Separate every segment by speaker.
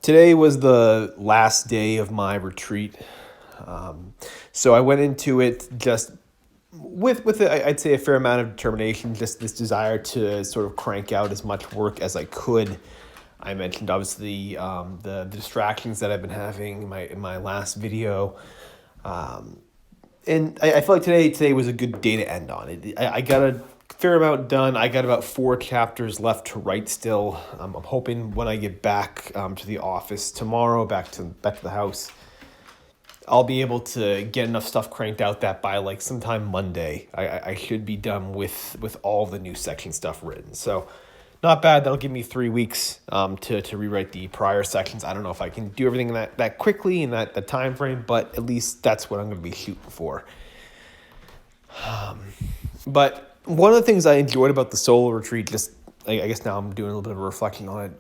Speaker 1: Today was the last day of my retreat. So I went into it just I'd say a fair amount of determination, just this desire to sort of crank out as much work as I could. I mentioned obviously the distractions that I've been having in my last video. And I feel like today was a good day to end on. I got a fair amount done. I got about 4 chapters left to write still. I'm hoping when I get back to the office tomorrow, back to the house, I'll be able to get enough stuff cranked out that by like sometime Monday, I should be done with all the new section stuff written. So not bad. That'll give me 3 weeks to rewrite the prior sections. I don't know if I can do everything that quickly in that time frame, but at least that's what I'm going to be shooting for. But one of the things I enjoyed about the solo retreat, just I guess now I'm doing a little bit of a reflection on it,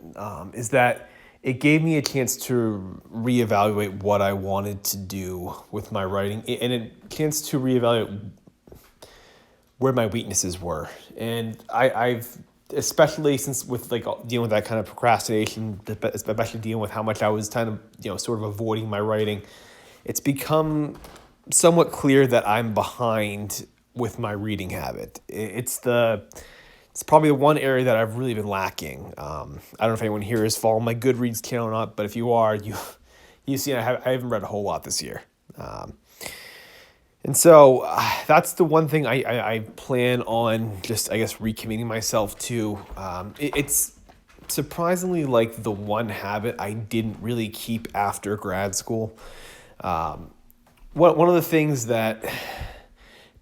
Speaker 1: is that it gave me a chance to reevaluate what I wanted to do with my writing, and a chance to reevaluate where my weaknesses were. And I've especially since with like dealing with that kind of procrastination, especially dealing with how much I was kind of sort of avoiding my writing, it's become somewhat clear that I'm behind with my reading habit. It's probably the one area that I've really been lacking. I don't know if anyone here is following my Goodreads channel or not, but if you are, you see I haven't read a whole lot this year. And so that's the one thing I plan on just, I guess, recommitting myself to. It's surprisingly like the one habit I didn't really keep after grad school. One of the things that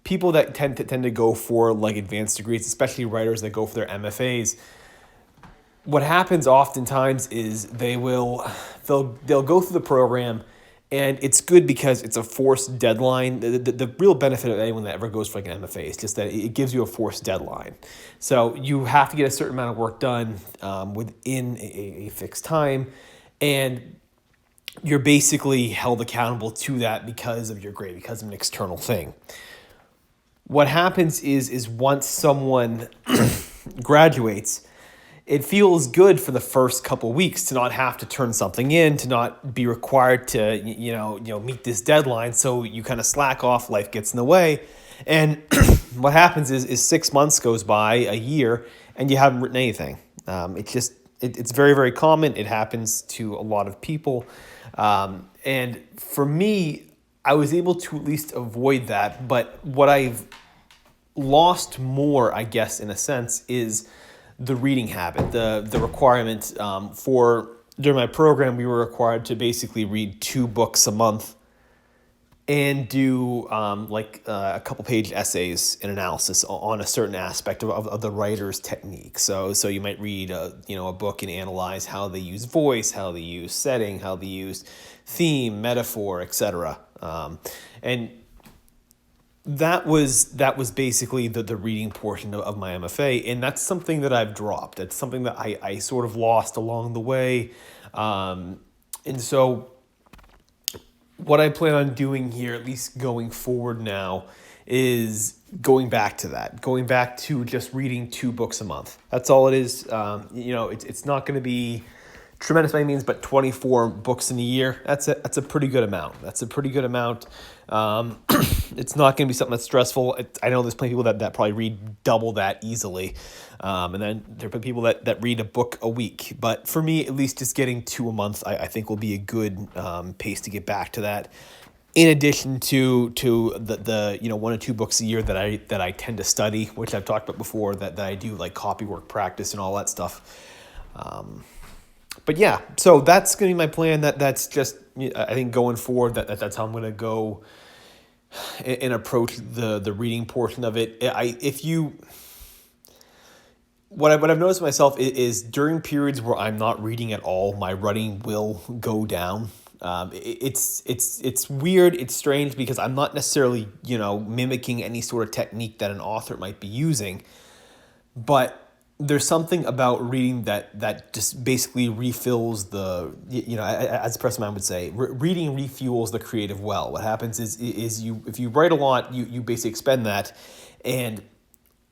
Speaker 1: people that tend to go for like advanced degrees, especially writers that go for their MFAs, what happens oftentimes is they'll go through the program, and it's good because it's a forced deadline. The real benefit of anyone that ever goes for like an MFA is just that it gives you a forced deadline. So you have to get a certain amount of work done within a fixed time, and you're basically held accountable to that because of your grade, because of an external thing. What happens is once someone graduates, it feels good for the first couple of weeks to not have to turn something in, to not be required to meet this deadline. So you kind of slack off, life gets in the way, and what happens is 6 months goes by, a year, and you haven't written anything. It's very, very common. It happens to a lot of people, and for me, I was able to at least avoid that. But what I've lost more, I guess, in a sense, is the reading habit, the requirement during my program, we were required to basically read 2 books a month and do a couple page essays and analysis on a certain aspect of the writer's technique. So you might read a book and analyze how they use voice, how they use setting, how they use theme, metaphor, etc. And that was basically the reading portion of my MFA, and that's something that I've dropped. That's something that I sort of lost along the way. And so what I plan on doing here, at least going forward now, is going back to that, going back to just reading 2 books a month. That's all it is. It's not going to be tremendous by any means, but 24 books in a year, that's a pretty good amount. That's a pretty good amount. It's not going to be something that's stressful. I know there's plenty of people that probably read double that easily. And then there are people that read a book a week. But for me, at least just getting 2 a month, I think will be a good pace to get back to that. In addition to the 1 or 2 books a year that I tend to study, which I've talked about before, that I do like copy work practice and all that stuff. But yeah, so that's going to be my plan. That's just, I think going forward, that's how I'm going to go and approach the reading portion of it. What I've noticed myself is during periods where I'm not reading at all, my writing will go down. It's weird. It's strange because I'm not necessarily, mimicking any sort of technique that an author might be using, but there's something about reading that just basically refills as a person I would say, reading refuels the creative well. What happens is if you write a lot, you basically expend that, and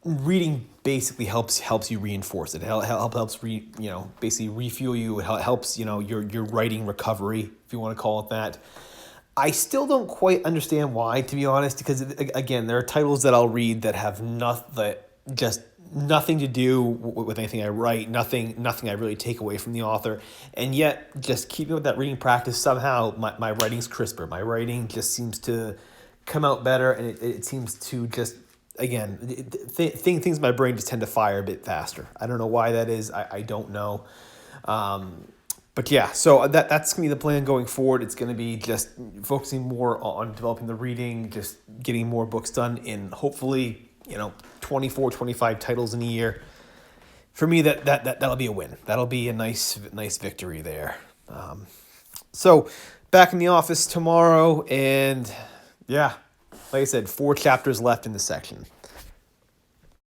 Speaker 1: reading basically helps you reinforce it. Helps basically refuel you. It helps your writing recovery, if you want to call it that. I still don't quite understand why, to be honest, because again, there are titles that I'll read that have nothing to do with anything I write, nothing I really take away from the author, and yet just keeping with that reading practice, somehow my writing's crisper. My writing just seems to come out better, and it seems to just, again, things in my brain just tend to fire a bit faster. I don't know why that is. I don't know. But yeah, so that's going to be the plan going forward. It's going to be just focusing more on developing the reading, just getting more books done in hopefully, 24, 25 titles in a year. For me, that'll be a win. That'll be a nice victory there. So back in the office tomorrow, and yeah, like I said, 4 chapters left in the section.